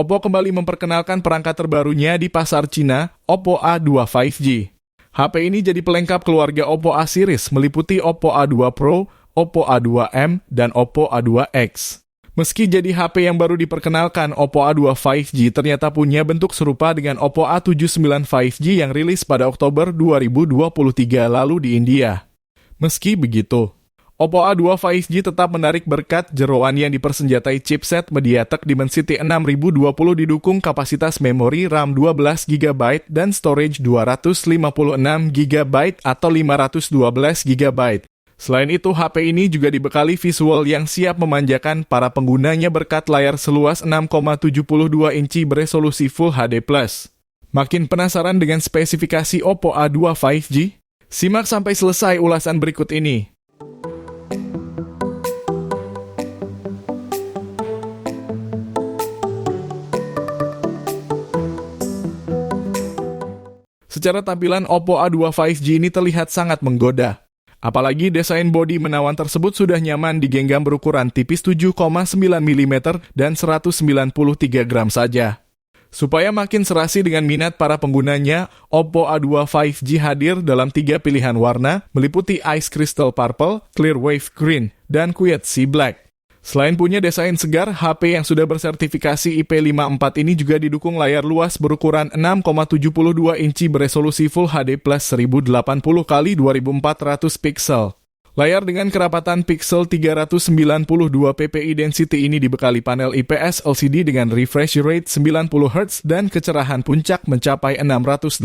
Oppo kembali memperkenalkan perangkat terbarunya di pasar Cina, Oppo A2 5G. HP ini jadi pelengkap keluarga Oppo A series meliputi Oppo A2 Pro, Oppo A2M, dan Oppo A2X. Meski jadi HP yang baru diperkenalkan, Oppo A2 5G ternyata punya bentuk serupa dengan Oppo A79 5G yang rilis pada Oktober 2023 lalu di India. Meski begitu, Oppo A2 5G tetap menarik berkat jeroan yang dipersenjatai chipset MediaTek Dimensity 6020 didukung kapasitas memori RAM 12GB dan storage 256GB atau 512GB. Selain itu, HP ini juga dibekali visual yang siap memanjakan para penggunanya berkat layar seluas 6,72 inci beresolusi Full HD+. Makin penasaran dengan spesifikasi Oppo A2 5G? Simak sampai selesai ulasan berikut ini. Secara tampilan, Oppo A2 5G ini terlihat sangat menggoda. Apalagi desain bodi menawan tersebut sudah nyaman digenggam berukuran tipis 7,9 mm dan 193 gram saja. Supaya makin serasi dengan minat para penggunanya, Oppo A2 5G hadir dalam 3 pilihan warna, meliputi Ice Crystal Purple, Clear Wave Green, dan Quiet Sea Black. Selain punya desain segar, HP yang sudah bersertifikasi IP54 ini juga didukung layar luas berukuran 6,72 inci beresolusi Full HD Plus 1080x2400 pixel. Layar dengan kerapatan pixel 392 ppi density ini dibekali panel IPS LCD dengan refresh rate 90Hz dan kecerahan puncak mencapai 680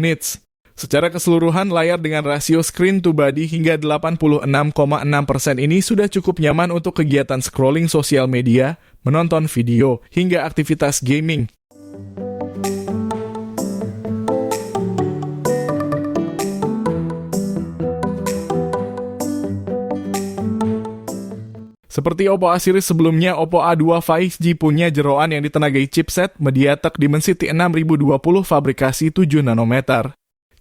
nits. Secara keseluruhan, layar dengan rasio screen to body hingga 86,6% ini sudah cukup nyaman untuk kegiatan scrolling sosial media, menonton video, hingga aktivitas gaming. Seperti Oppo A series sebelumnya, Oppo A2 5G punya jeroan yang ditenagai chipset MediaTek Dimensity 6020 fabrikasi 7 nanometer.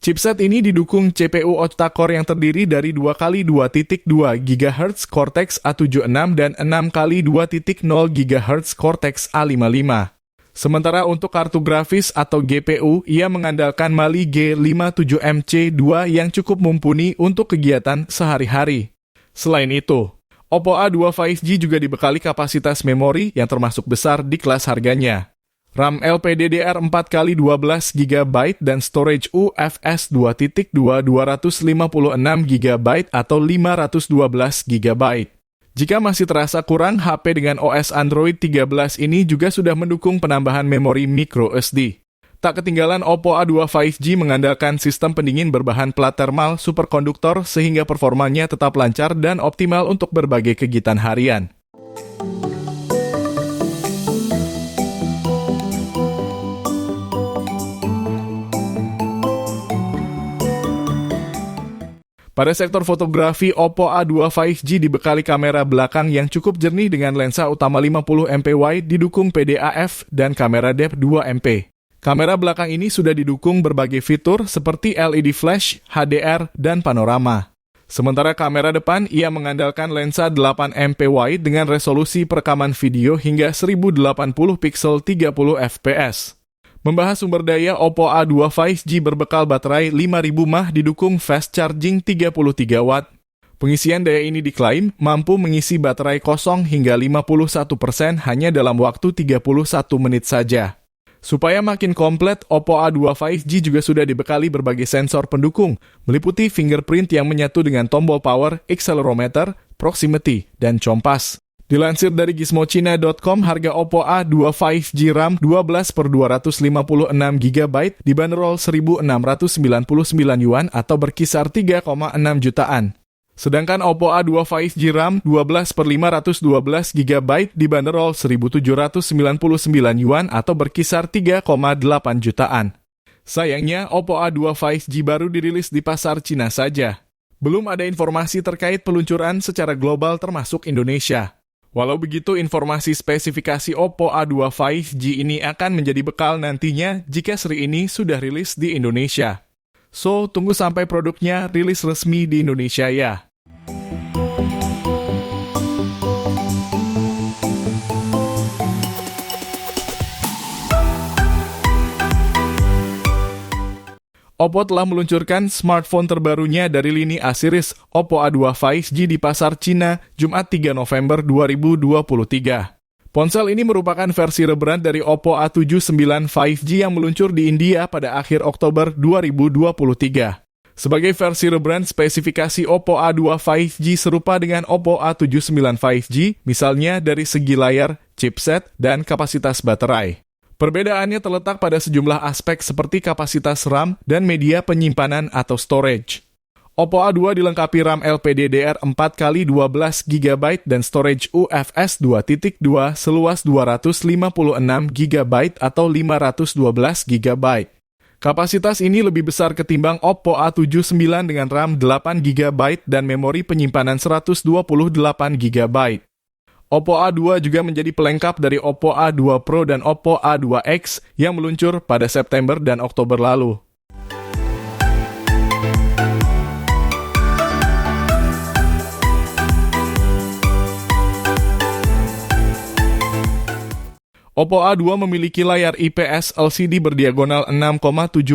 Chipset ini didukung CPU octa-core yang terdiri dari 2x2.2 GHz Cortex A76 dan 6x2.0 GHz Cortex A55. Sementara untuk kartu grafis atau GPU, ia mengandalkan Mali G57MC2 yang cukup mumpuni untuk kegiatan sehari-hari. Selain itu, Oppo A2 5G juga dibekali kapasitas memori yang termasuk besar di kelas harganya. RAM LPDDR 4x12GB dan storage UFS 2.2 256GB atau 512GB. Jika masih terasa kurang, HP dengan OS Android 13 ini juga sudah mendukung penambahan memori microSD. Tak ketinggalan, Oppo A2 5G mengandalkan sistem pendingin berbahan plat thermal superkonduktor sehingga performanya tetap lancar dan optimal untuk berbagai kegiatan harian. Pada sektor fotografi, Oppo A2 5G dibekali kamera belakang yang cukup jernih dengan lensa utama 50MP wide didukung PDAF dan kamera depth 2MP. Kamera belakang ini sudah didukung berbagai fitur seperti LED flash, HDR, dan panorama. Sementara kamera depan, ia mengandalkan lensa 8MP wide dengan resolusi perekaman video hingga 1080 pixel 30 fps. Membahas sumber daya, Oppo A2 5G berbekal baterai 5000 mAh didukung fast charging 33 watt. Pengisian daya ini diklaim mampu mengisi baterai kosong hingga 51% hanya dalam waktu 31 menit saja. Supaya makin komplit, Oppo A2 5G juga sudah dibekali berbagai sensor pendukung, meliputi fingerprint yang menyatu dengan tombol power, accelerometer, proximity, dan kompas. Dilansir dari gizmochina.com, harga Oppo A2 5G RAM 12/256GB dibanderol 1.699 yuan atau berkisar 3,6 jutaan. Sedangkan Oppo A2 5G RAM 12/512GB dibanderol 1.799 yuan atau berkisar 3,8 jutaan. Sayangnya, Oppo A2 5G baru dirilis di pasar Cina saja. Belum ada informasi terkait peluncuran secara global termasuk Indonesia. Walau begitu, informasi spesifikasi Oppo A2 5G ini akan menjadi bekal nantinya jika seri ini sudah rilis di Indonesia. So, tunggu sampai produknya rilis resmi di Indonesia ya. Oppo telah meluncurkan smartphone terbarunya dari lini A series Oppo A2 5G di pasar Cina Jumat 3 November 2023. Ponsel ini merupakan versi rebrand dari Oppo A79 5G yang meluncur di India pada akhir Oktober 2023. Sebagai versi rebrand, spesifikasi Oppo A2 5G serupa dengan Oppo A79 5G, misalnya dari segi layar, chipset, dan kapasitas baterai. Perbedaannya terletak pada sejumlah aspek seperti kapasitas RAM dan media penyimpanan atau storage. Oppo A2 dilengkapi RAM LPDDR 4x12GB dan storage UFS 2.2 seluas 256GB atau 512GB. Kapasitas ini lebih besar ketimbang Oppo A79 dengan RAM 8GB dan memori penyimpanan 128GB. Oppo A2 juga menjadi pelengkap dari Oppo A2 Pro dan Oppo A2X yang meluncur pada September dan Oktober lalu. Oppo A2 memiliki layar IPS LCD berdiagonal 6,72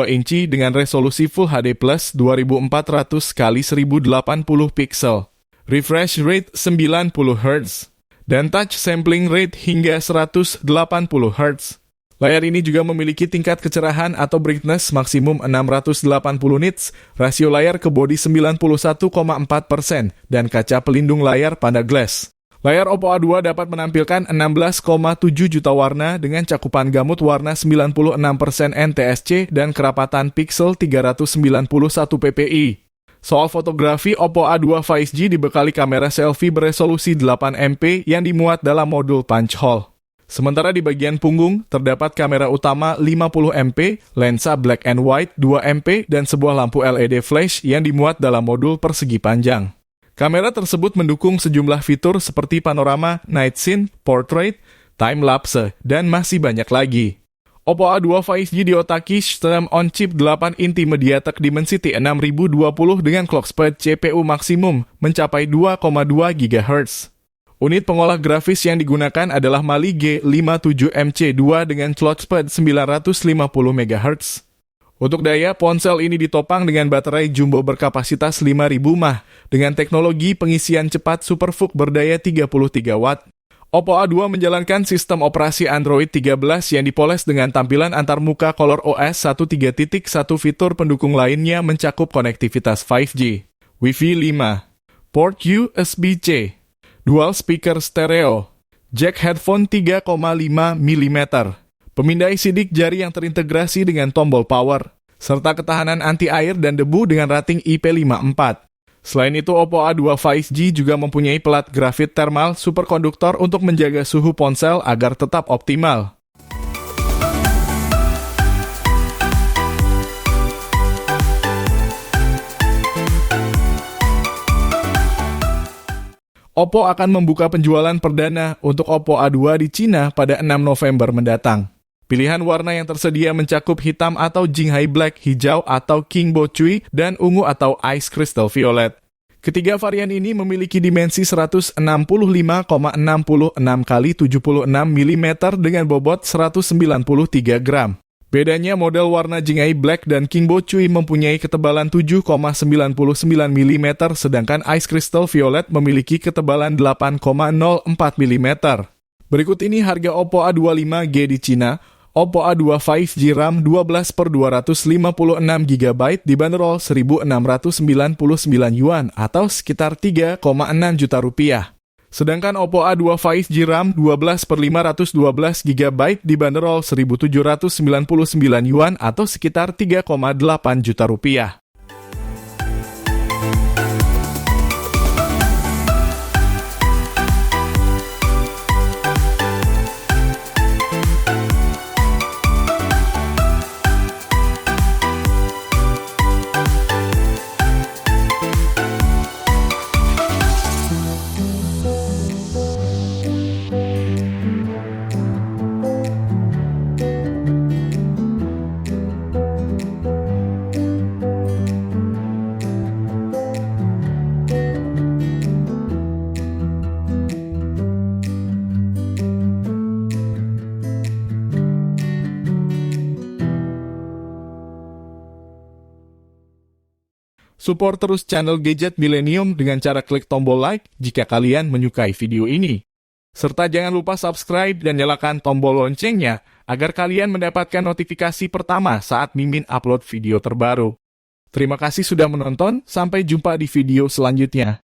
inci dengan resolusi Full HD Plus 2400x1080 pixel. Refresh rate 90 Hz, dan touch sampling rate hingga 180 Hz. Layar ini juga memiliki tingkat kecerahan atau brightness maksimum 680 nits, rasio layar ke bodi 91,4%, dan kaca pelindung layar pada glass. Layar Oppo A2 dapat menampilkan 16,7 juta warna dengan cakupan gamut warna 96% NTSC dan kerapatan pixel 391 ppi. Soal fotografi, Oppo A2 5G dibekali kamera selfie beresolusi 8MP yang dimuat dalam modul punch hole. Sementara di bagian punggung, terdapat kamera utama 50MP, lensa black and white 2MP, dan sebuah lampu LED flash yang dimuat dalam modul persegi panjang. Kamera tersebut mendukung sejumlah fitur seperti panorama, night scene, portrait, time-lapse, dan masih banyak lagi. Oppo A2 5G diotaki sistem on-chip 8-inti MediaTek Dimensity 6020 dengan clock speed CPU maksimum mencapai 2,2 GHz. Unit pengolah grafis yang digunakan adalah Mali G57MC2 dengan clock speed 950 MHz. Untuk daya, ponsel ini ditopang dengan baterai jumbo berkapasitas 5000 mAh dengan teknologi pengisian cepat SuperVOOC berdaya 33 Watt. Oppo A2 menjalankan sistem operasi Android 13 yang dipoles dengan tampilan antarmuka ColorOS 1.3.1. Fitur pendukung lainnya mencakup konektivitas 5G, Wi-Fi 5, port USB-C, dual speaker stereo, jack headphone 3,5 mm, pemindai sidik jari yang terintegrasi dengan tombol power, serta ketahanan anti-air dan debu dengan rating IP54. Selain itu, Oppo A2 5G juga mempunyai pelat grafit thermal superkonduktor untuk menjaga suhu ponsel agar tetap optimal. Oppo akan membuka penjualan perdana untuk Oppo A2 di Cina pada 6 November mendatang. Pilihan warna yang tersedia mencakup hitam atau Jinghai Black, hijau atau Kingbo Cui, dan ungu atau Ice Crystal Violet. Ketiga varian ini memiliki dimensi 165,66 x 76 mm dengan bobot 193 gram. Bedanya, model warna Jinghai Black dan Kingbo Cui mempunyai ketebalan 7,99 mm, sedangkan Ice Crystal Violet memiliki ketebalan 8,04 mm. Berikut ini harga Oppo A2 5G di Cina. Oppo A2 5G RAM 12/256GB dibanderol Rp1.699 atau sekitar Rp3,6 juta. Sedangkan Oppo A2 5G RAM 12/512GB dibanderol Rp1.799 atau sekitar Rp3,8 juta. Support terus channel Gadget Millennium dengan cara klik tombol like jika kalian menyukai video ini. Serta jangan lupa subscribe dan nyalakan tombol loncengnya agar kalian mendapatkan notifikasi pertama saat Mimin upload video terbaru. Terima kasih sudah menonton, sampai jumpa di video selanjutnya.